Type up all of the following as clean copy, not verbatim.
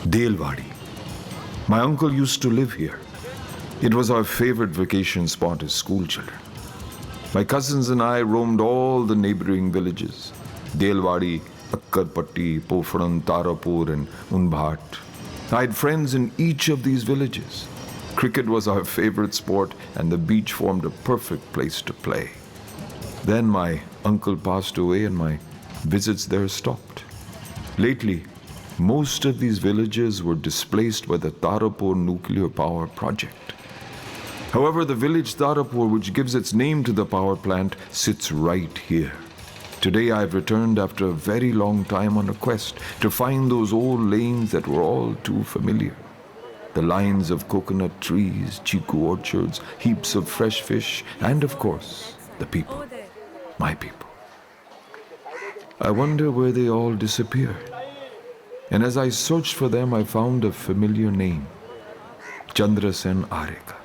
Delwadi. My uncle used to live here. It was our favorite vacation spot as school children. My cousins and I roamed all the neighboring villages. Delwadi, Akkarpatti, Pofran, Tarapur and Unbhat. I had friends in each of these villages. Cricket was our favorite sport and the beach formed a perfect place to play. Then my uncle passed away and my visits there stopped. Lately, most of these villages were displaced by the Tarapur nuclear power project. However, the village Tarapur, which gives its name to the power plant, sits right here. Today I've returned after a very long time on a quest to find those old lanes that were all too familiar. The lines of coconut trees, chiku orchards, heaps of fresh fish, and of course, the people. My people. I wonder where they all disappeared. And as I searched for them, I found a familiar name, Chandrasen Arekar.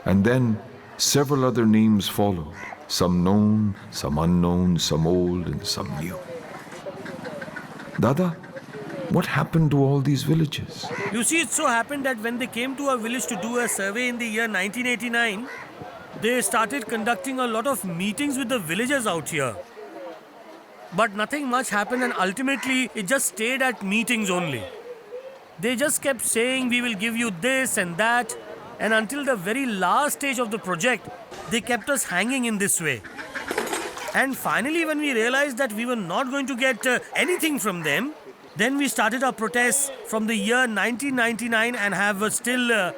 And then several other names followed, some known, some unknown, some old, and some new. Dada, what happened to all these villages? You see, it so happened that when they came to our village to do a survey in the year 1989, they started conducting a lot of meetings with the villagers out here. But nothing much happened and ultimately it just stayed at meetings only. They just kept saying we will give you this and that, and until the very last stage of the project, they kept us hanging in this way. And finally, when we realized that we were not going to get anything from them, then we started our protests from the year 1999 and have still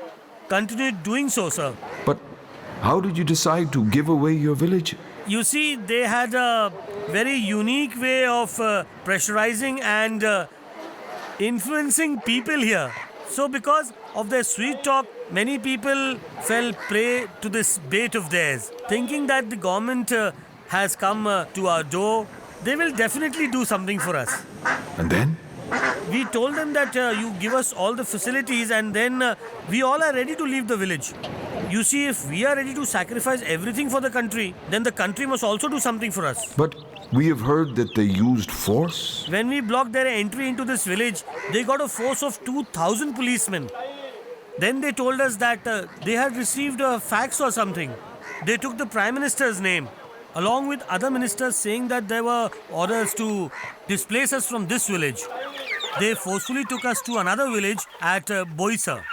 continued doing so, sir. But how did you decide to give away your village? You see, they had a very unique way of pressurizing and influencing people here. So because of their sweet talk, many people fell prey to this bait of theirs. Thinking that the government has come to our door, they will definitely do something for us. And then? We told them that you give us all the facilities and then we all are ready to leave the village. You see, if we are ready to sacrifice everything for the country, then the country must also do something for us. But we have heard that they used force. When we blocked their entry into this village, they got a force of 2,000 policemen. Then they told us that they had received a fax or something. They took the Prime Minister's name, along with other ministers, saying that there were orders to displace us from this village. They forcefully took us to another village at Boisar.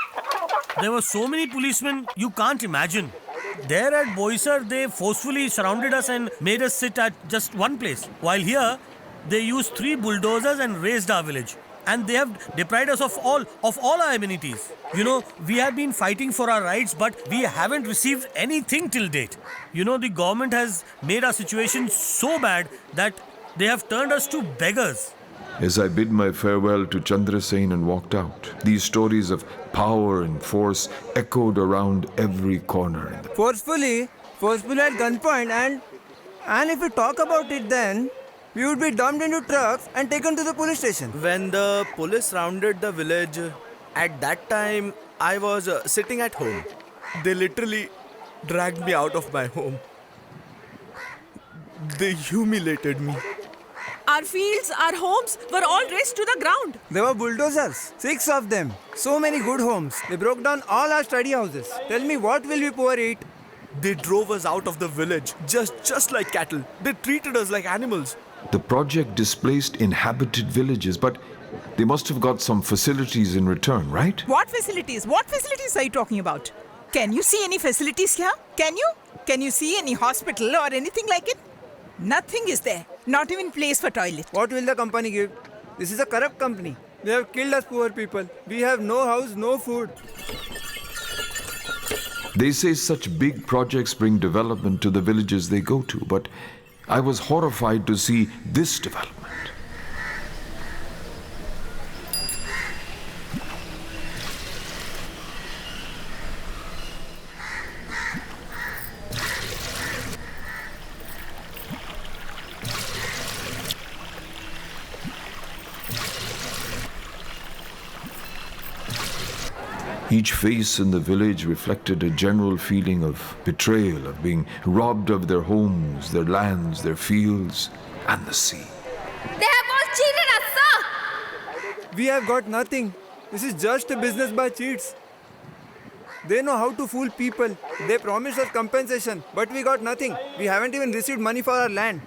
There were so many policemen, you can't imagine. There at Boisar, they forcefully surrounded us and made us sit at just one place. While here, they used 3 bulldozers and razed our village. And they have deprived us of all our amenities. You know, we have been fighting for our rights, but we haven't received anything till date. You know, the government has made our situation so bad that they have turned us to beggars. As I bid my farewell to Chandrasen and walked out, these stories of power and force echoed around every corner. Forcefully at gunpoint, and if we talk about it, then we would be dumped into trucks and taken to the police station. When the police surrounded the village, at that time I was sitting at home. They literally dragged me out of my home. They humiliated me. Our fields, our homes were all razed to the ground. There were bulldozers, 6 of them. So many good homes. They broke down all our study houses. Tell me, what will we poor eat? They drove us out of the village, just like cattle. They treated us like animals. The project displaced inhabited villages, but they must have got some facilities in return, right? What facilities? What facilities are you talking about? Can you see any facilities here? Can you? Can you see any hospital or anything like it? Nothing is there. Not even place for toilet. What will the company give? This is a corrupt company. They have killed us poor people. We have no house, no food. They say such big projects bring development to the villages they go to, but I was horrified to see this development. Each face in the village reflected a general feeling of betrayal, of being robbed of their homes, their lands, their fields, and the sea. They have all cheated us, sir! We have got nothing. This is just a business by cheats. They know how to fool people. They promised us compensation, but we got nothing. We haven't even received money for our land.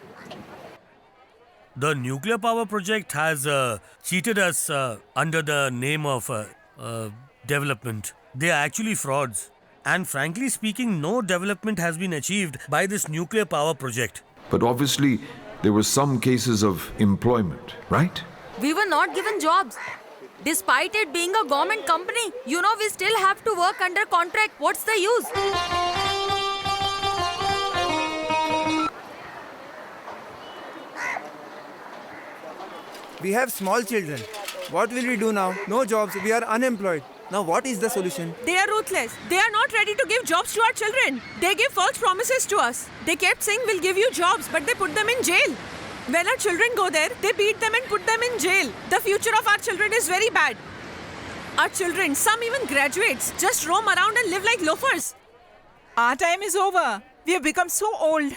The nuclear power project has cheated us under the name of development. They are actually frauds. And frankly speaking, no development has been achieved by this nuclear power project. But obviously, there were some cases of employment, right? We were not given jobs. Despite it being a government company, we still have to work under contract. What's the use? We have small children. What will we do now? No jobs. We are unemployed. Now what is the solution? They are ruthless. They are not ready to give jobs to our children. They give false promises to us. They kept saying we'll give you jobs, but they put them in jail. When our children go there, they beat them and put them in jail. The future of our children is very bad. Our children, some even graduates, just roam around and live like loafers. Our time is over. We have become so old.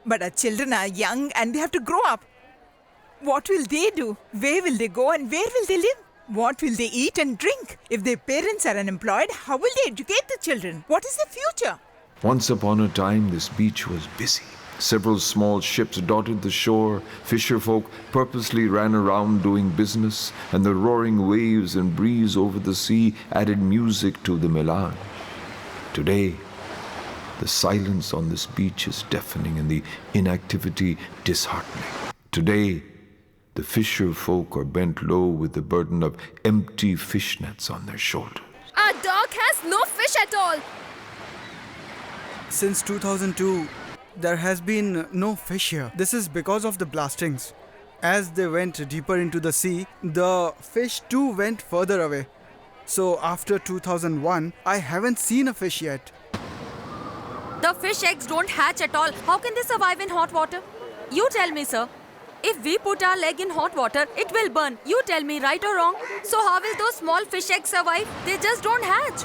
But our children are young and they have to grow up. What will they do? Where will they go and where will they live? What will they eat and drink? If their parents are unemployed, how will they educate the children? What is their future? Once upon a time, this beach was busy. Several small ships dotted the shore. Fisherfolk purposely ran around doing business, and the roaring waves and breeze over the sea added music to the melange. Today, the silence on this beach is deafening and the inactivity disheartening. Today, the fisher folk are bent low with the burden of empty fish nets on their shoulders. Our dock has no fish at all. Since 2002, there has been no fish here. This is because of the blastings. As they went deeper into the sea, the fish too went further away. So after 2001, I haven't seen a fish yet. The fish eggs don't hatch at all. How can they survive in hot water? You tell me, sir. If we put our leg in hot water, it will burn. You tell me, right or wrong? So how will those small fish eggs survive? They just don't hatch.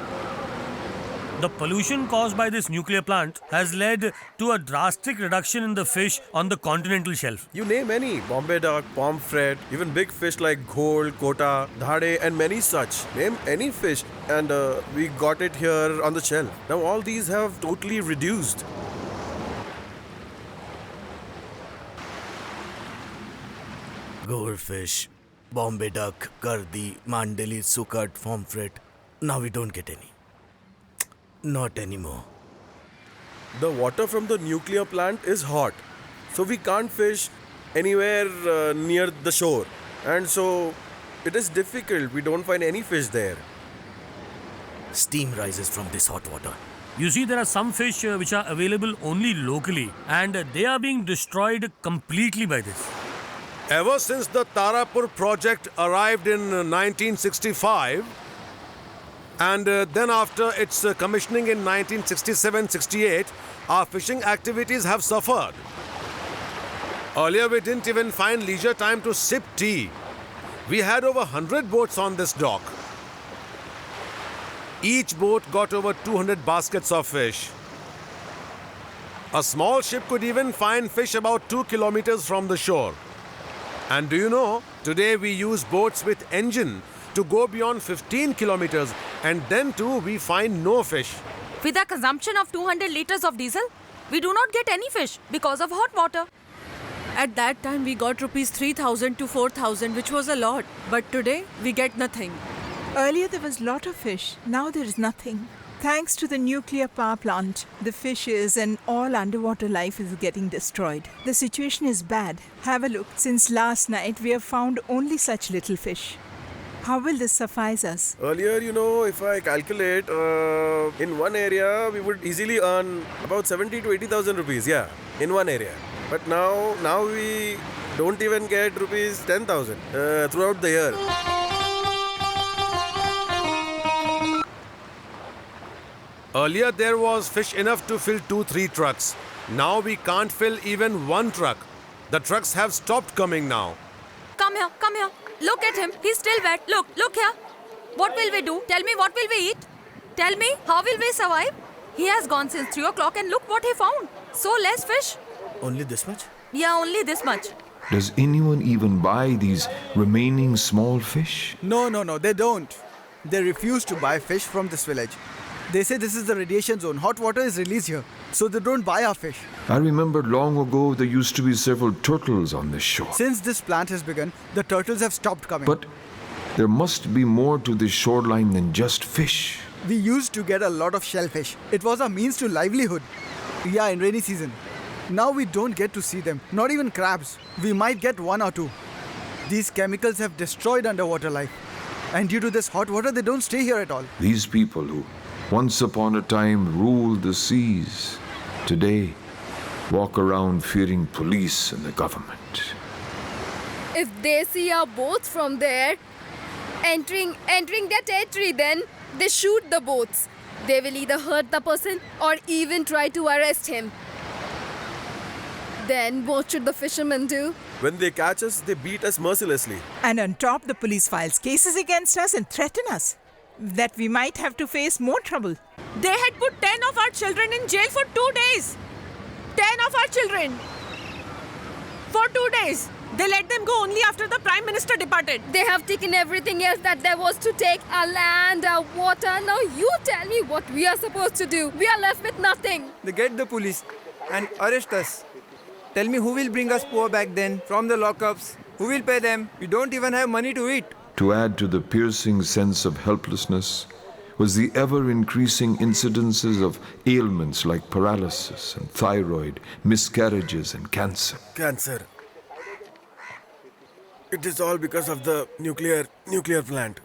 The pollution caused by this nuclear plant has led to a drastic reduction in the fish on the continental shelf. You name any, Bombay duck, pomfret, even big fish like ghole, kota, dhade and many such. Name any fish and we got it here on the shelf. Now all these have totally reduced. Goldfish, Bombay duck, kardi, mandeli, sukat, pomfret. Now we don't get any. Not anymore. The water from the nuclear plant is hot, so we can't fish anywhere near the shore. And so it is difficult. We don't find any fish there. Steam rises from this hot water. You see, there are some fish which are available only locally, and they are being destroyed completely by this. Ever since the Tarapur project arrived in 1965, and then after its commissioning in 1967-68, our fishing activities have suffered. Earlier, we didn't even find leisure time to sip tea. We had over 100 boats on this dock. Each boat got over 200 baskets of fish. A small ship could even find fish about 2 kilometers from the shore. And do you know, today we use boats with engine to go beyond 15 kilometers, and then too we find no fish. With a consumption of 200 liters of diesel, we do not get any fish because of hot water. At that time, we got rupees 3,000 to 4,000, which was a lot. But today, we get nothing. Earlier there was a lot of fish. Now there is nothing. Thanks to the nuclear power plant, the fishes and all underwater life is getting destroyed. The situation is bad. Have a look. Since last night, we have found only such little fish. How will this suffice us? Earlier, if I calculate, in one area, we would easily earn about 70 to 80,000 rupees, in one area. But now we don't even get rupees 10,000 throughout the year. Earlier, there was fish enough to fill 2-3 trucks. Now we can't fill even one truck. The trucks have stopped coming now. Come here, come here. Look at him. He's still wet. Look here. What will we do? Tell me, what will we eat? Tell me, how will we survive? He has gone since 3 o'clock and look what he found. So less fish. Only this much? Yeah, only this much. Does anyone even buy these remaining small fish? No, they don't. they refuse to buy fish from this village. They say this is the radiation zone. Hot water is released here, so they don't buy our fish. I remember long ago there used to be several turtles on this shore. Since this plant has begun, the turtles have stopped coming. But there must be more to this shoreline than just fish. We used to get a lot of shellfish. It was our means to livelihood. Yeah, in rainy season. Now we don't get to see them. Not even crabs. We might get one or two. These chemicals have destroyed underwater life. And due to this hot water, they don't stay here at all. These people who once upon a time ruled the seas, today walk around fearing police and the government. If they see our boats from there, entering their territory, then they shoot the boats. They will either hurt the person or even try to arrest him. Then what should the fishermen do? When they catch us, they beat us mercilessly. And on top, the police files cases against us and threaten us that we might have to face more trouble. They had put 10 of our children in jail for 2 days. 10 of our children. For 2 days. They let them go only after the Prime Minister departed. They have taken everything else that there was to take, our land, our water. Now you tell me what we are supposed to do. We are left with nothing. They get the police and arrest us. Tell me who will bring us poor back then from the lockups? Who will pay them? We don't even have money to eat. To add to the piercing sense of helplessness was the ever-increasing incidences of ailments like paralysis and thyroid, miscarriages and cancer. Cancer. It is all because of the nuclear plant.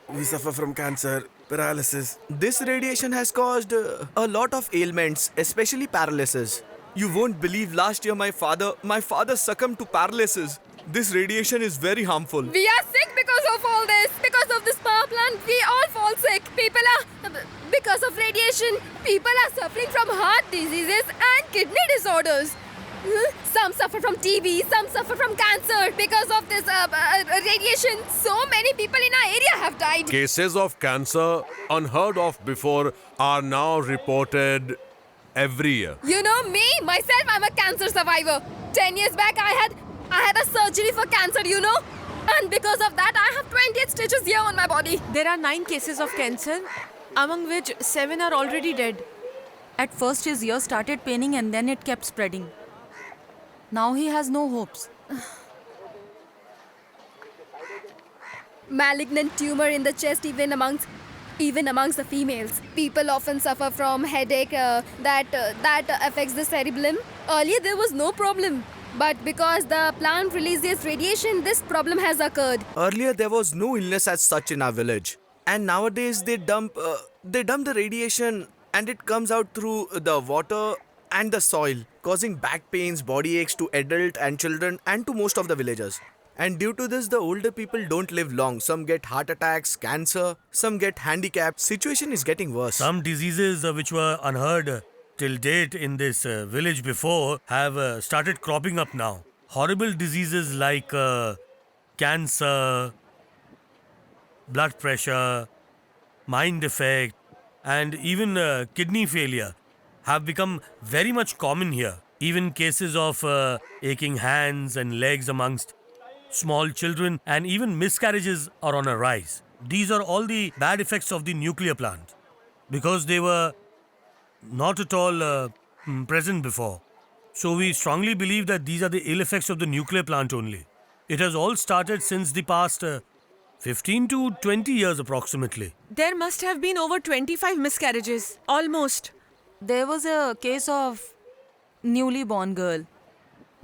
We suffer from cancer, paralysis. This radiation has caused a lot of ailments, especially paralysis. You won't believe last year my father succumbed to paralysis. This radiation is very harmful. We are sick because of all this. Because of this power plant, we all fall sick. Because of radiation, people are suffering from heart diseases and kidney disorders. Some suffer from TB, some suffer from cancer. Because of this radiation, so many people in our area have died. Cases of cancer unheard of before are now reported every year. You know me, myself, I'm a cancer survivor. 10 years back, I had a surgery for cancer, you know. And because of that, I have 28 stitches here on my body. There are 9 cases of cancer, among which 7 are already dead. At first, his ear started paining and then it kept spreading. Now he has no hopes. Malignant tumor in the chest even amongst the females. People often suffer from headache that affects the cerebellum. Earlier there was no problem. But because the plant releases radiation, this problem has occurred. Earlier there was no illness as such in our village. And nowadays they dump the radiation and it comes out through the water and the soil, causing back pains, body aches to adult and children and to most of the villagers. And due to this, the older people don't live long. Some get heart attacks, cancer, some get handicapped. Situation is getting worse. Some diseases which were unheard till date in this village before have started cropping up now. Horrible diseases like cancer, blood pressure, mind defect, and even kidney failure have become very much common here. Even cases of aching hands and legs amongst small children and even miscarriages are on a rise. These are all the bad effects of the nuclear plant because they were not at all present before. So we strongly believe that these are the ill effects of the nuclear plant only. It has all started since the past 15 to 20 years approximately. There must have been over 25 miscarriages. Almost. There was a case of newly born girl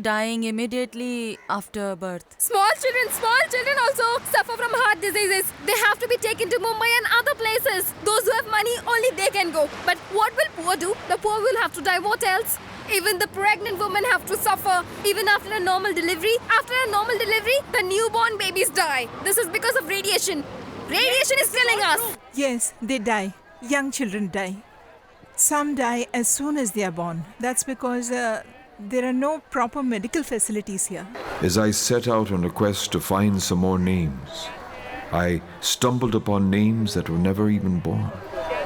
dying immediately after birth. Small children also suffer from heart diseases. They have to be taken to Mumbai and other places. Those who have money, only they can go. But what will poor do? The poor will have to die. What else? Even the pregnant women have to suffer. Even after a normal delivery. After a normal delivery, the newborn babies die. This is because of radiation. Radiation is killing us. Yes, they die. Young children die. Some die as soon as they are born. That's because there are no proper medical facilities here. As I set out on a quest to find some more names, I stumbled upon names that were never even born.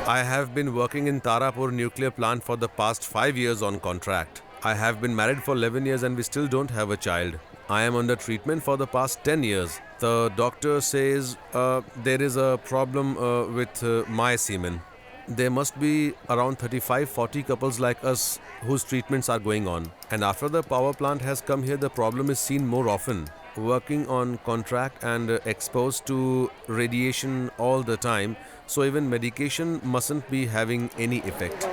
I have been working in Tarapur nuclear plant for the past 5 years on contract. I have been married for 11 years and we still don't have a child. I am under treatment for the past 10 years. The doctor says there is a problem with my semen. There must be around 35-40 couples like us whose treatments are going on. And after the power plant has come here, the problem is seen more often. Working on contract and exposed to radiation all the time, so even medication mustn't be having any effect.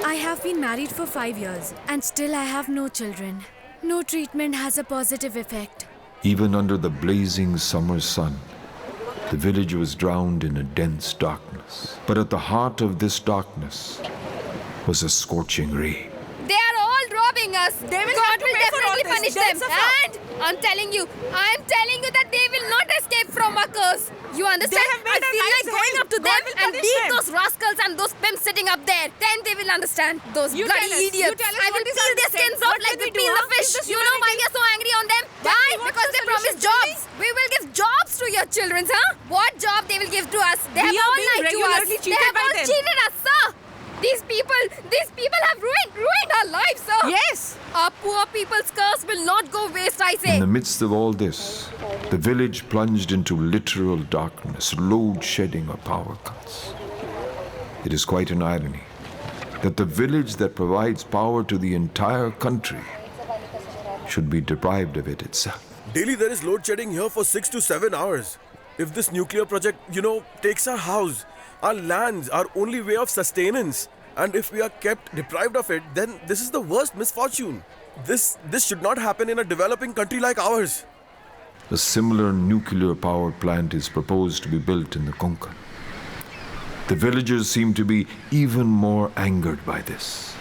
I have been married for 5 years and still I have no children. No treatment has a positive effect. Even under the blazing summer sun, the village was drowned in a dense darkness. But at the heart of this darkness was a scorching ray. They are all robbing us. They will God have to will pay for all definitely this. punish They'll them. suffer. And I'm telling you that they will not escape from our curse. You understand? They have made I our feel lives like going hell. up to God them will and punish beat them. those rascals and those pimps sitting up there. Then they will understand. Those You bloody tell us. idiots. You tell us I what will is peel our their mistake. skins off What like can we we peel do, the huh? fish. Is this You know why humanity? we are so angry on them? Tell Why? me, what's Because the they promise solution, jobs. We will give jobs to your children, huh? What job they will give to us? They We have are all being lied to us. regularly They cheated have by all them. cheated us, sir. These people have ruined our lives, sir. Yes. Our poor people's curse will not go waste, I say. In the midst of all this, the village plunged into literal darkness, load shedding or power cuts. It is quite an irony that the village that provides power to the entire country should be deprived of it itself. Daily there is load shedding here for 6 to 7 hours. If this nuclear project, takes our house, our lands, our only way of sustenance, and if we are kept deprived of it, then this is the worst misfortune. This should not happen in a developing country like ours. A similar nuclear power plant is proposed to be built in the Konkan. The villagers seem to be even more angered by this.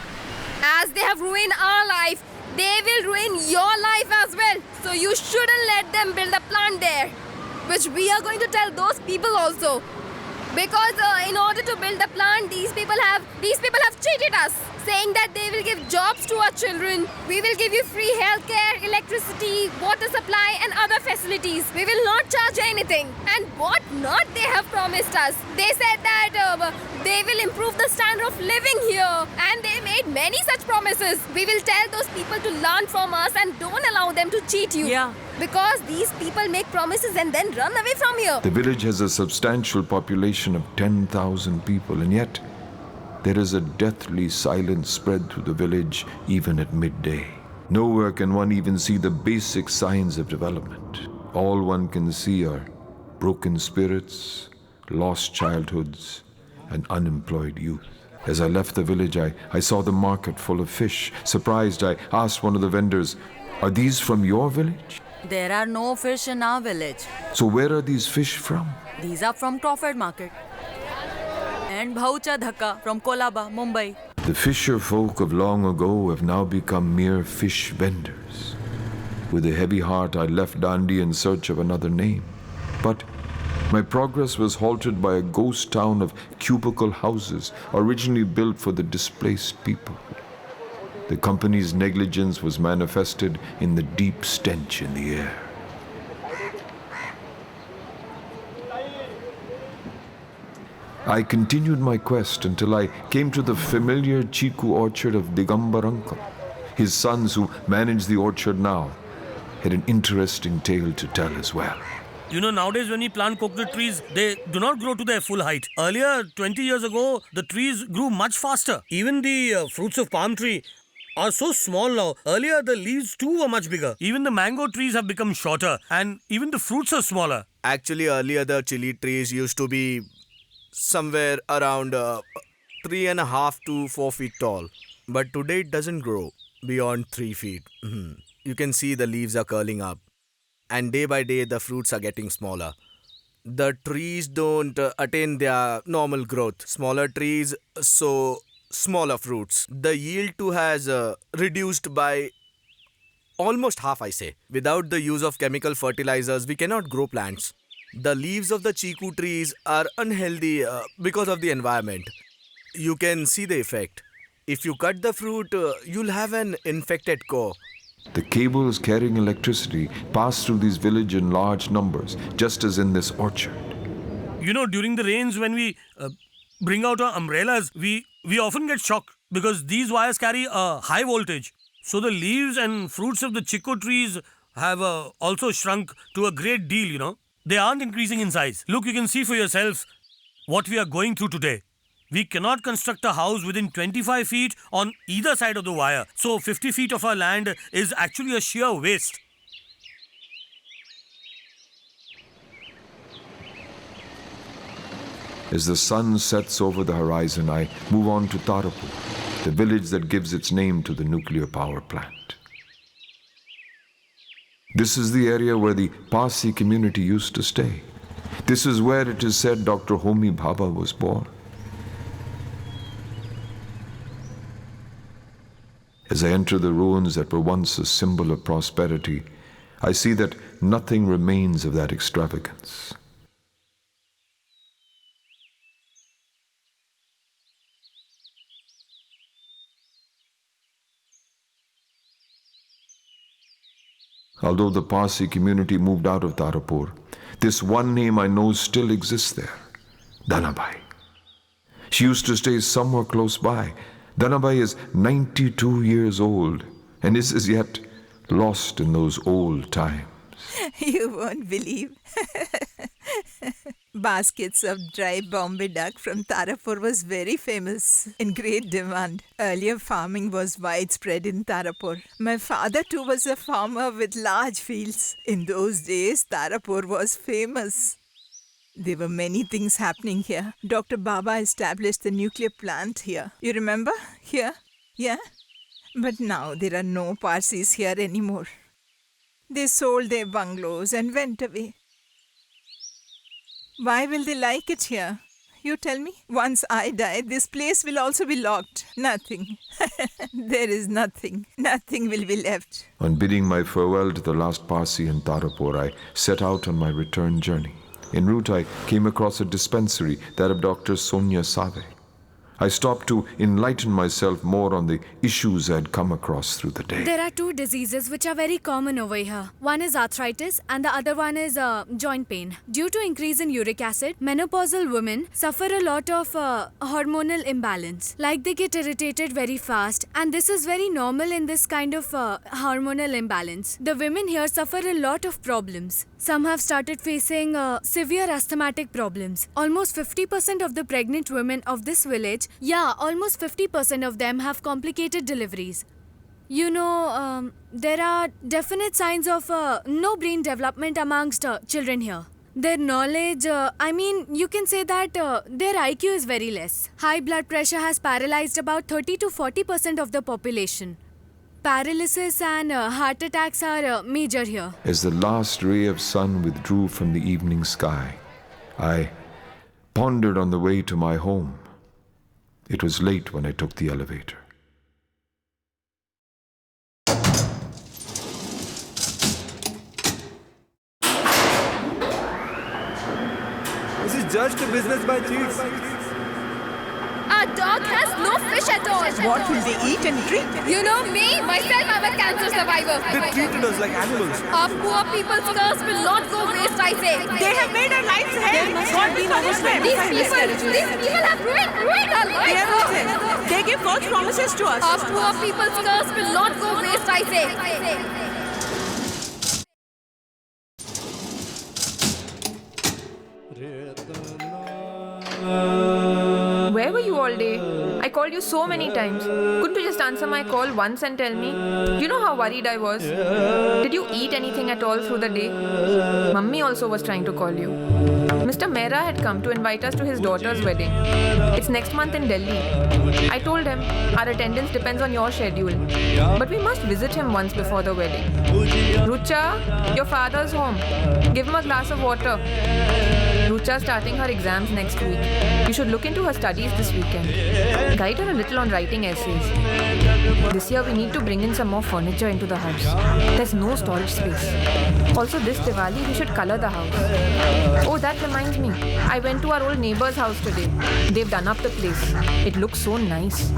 As they have ruined our life, they will ruin your life as well. So you shouldn't let them build a plant there. Which we are going to tell those people also. Because in order to build the plant, these people have cheated us, saying that they will give jobs to our children. We will give you free healthcare, electricity, water supply, and other facilities. We will not charge anything. And what not they have promised us? They said that they will improve the standard of living here, and they made many such promises. We will tell those people to learn from us and don't allow them to cheat you. Yeah. Because these people make promises and then run away from here. The village has a substantial population of 10,000 people, and yet there is a deathly silence spread through the village even at midday. Nowhere can one even see the basic signs of development. All one can see are broken spirits, lost childhoods, and unemployed youth. As I left the village, I saw the market full of fish. Surprised, I asked one of the vendors, "Are these from your village?" There are no fish in our village. So where are these fish from? These are from Crawford Market. And Bhaucha Dhaka from Kolaba, Mumbai. The fisher folk of long ago have now become mere fish vendors. With a heavy heart, I left Dandi in search of another name. But my progress was halted by a ghost town of cubicle houses, originally built for the displaced people. The company's negligence was manifested in the deep stench in the air. I continued my quest until I came to the familiar Chiku orchard of Digambar uncle. His sons, who manage the orchard now, had an interesting tale to tell as well. You know, nowadays when we plant coconut trees, they do not grow to their full height. Earlier, 20 years ago, the trees grew much faster. Even the fruits of palm tree are so small now. Earlier, the leaves too were much bigger. Even the mango trees have become shorter, and even the fruits are smaller. Actually, earlier the chili trees used to be somewhere around 3.5 to 4 feet tall. But today it doesn't grow beyond 3 feet. You can see the leaves are curling up. And day by day the fruits are getting smaller. The trees don't attain their normal growth. Smaller trees, so smaller fruits. The yield too has reduced by almost half, I say. Without the use of chemical fertilizers, we cannot grow plants. The leaves of the chiku trees are unhealthy because of the environment. You can see the effect. If you cut the fruit, you'll have an infected core. The cables carrying electricity pass through these villages in large numbers, just as in this orchard. You know, during the rains, when we bring out our umbrellas, we often get shocked because these wires carry a high voltage. So the leaves and fruits of the chico trees have also shrunk to a great deal, you know. They aren't increasing in size. Look, you can see for yourself what we are going through today. We cannot construct a house within 25 feet on either side of the wire. So 50 feet of our land is actually a sheer waste. As the sun sets over the horizon, I move on to Tarapur, the village that gives its name to the nuclear power plant. This is the area where the Parsi community used to stay. This is where it is said Dr. Homi Bhabha was born. As I enter the ruins that were once a symbol of prosperity, I see that nothing remains of that extravagance. Although the Parsi community moved out of Tarapur, this one name I know still exists there, Dhanabai. She used to stay somewhere close by. Dhanabai is 92 years old and is as yet lost in those old times. You won't believe. Baskets of dry Bombay duck from Tarapur was very famous, in great demand. Earlier farming was widespread in Tarapur. My father too was a farmer with large fields. In those days, Tarapur was famous. There were many things happening here. Dr. Baba established the nuclear plant here. You remember? Here? Yeah? But now there are no Parsis here anymore. They sold their bungalows and went away. Why will they like it here? You tell me. Once I die, this place will also be locked. Nothing. There is nothing. Nothing will be left. On bidding my farewell to the last Parsi in Tarapur, I set out on my return journey. En route, I came across a dispensary, that of Dr. Sonia Save. I stopped to enlighten myself more on the issues I had come across through the day. There are two diseases which are very common over here. One is arthritis and the other one is joint pain. Due to increase in uric acid, menopausal women suffer a lot of hormonal imbalance. Like they get irritated very fast, and this is very normal in this kind of hormonal imbalance. The women here suffer a lot of problems. Some have started facing severe asthmatic problems. Almost 50% of the pregnant women of this village, almost 50% of them have complicated deliveries. You know, there are definite signs of no brain development amongst children here. Their knowledge, you can say that their IQ is very less. High blood pressure has paralyzed about 30 to 40% of the population. Paralysis and heart attacks are major here. As the last ray of sun withdrew from the evening sky, I pondered on the way to my home. It was late when I took the elevator. This is just a business by cheats. Our dog has no fish at all. What will they eat and drink? You know me, myself, I'm a cancer survivor. They treated us like animals. Our poor people's curse will not go waste, I say. They have made our lives hell. God will punish them. These people have ruined our lives. They give false promises to us. Our poor people's curse will not go waste, I say. Where were you all day? I called you so many times. Couldn't you just answer my call once and tell me? You know how worried I was. Did you eat anything at all through the day? Mummy also was trying to call you. Mr. Mehra had come to invite us to his daughter's wedding. It's next month in Delhi. I told him our attendance depends on your schedule. But we must visit him once before the wedding. Rucha, your father's home. Give him a glass of water. Rucha's starting her exams next week. You should look into her studies this weekend. Guide her a little on writing essays. This year we need to bring in some more furniture into the house. There's no storage space. Also this Diwali we should color the house. Oh, that reminds me. I went to our old neighbor's house today. They've done up the place. It looks so nice.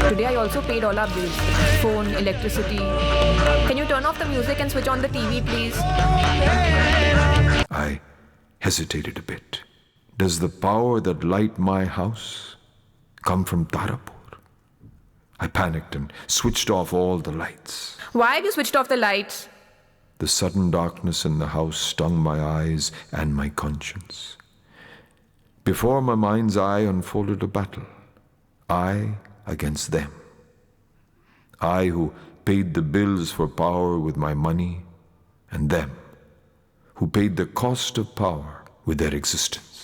Today I also paid all our bills. Phone, electricity. Can you turn off the music and switch on the TV, please? I hesitated a bit. Does the power that light my house come from Tarapur? I panicked and switched off all the lights. Why have you switched off the lights? The sudden darkness in the house stung my eyes and my conscience. Before my mind's eye unfolded a battle. I against them. I who paid the bills for power with my money, and them who paid the cost of power with their existence.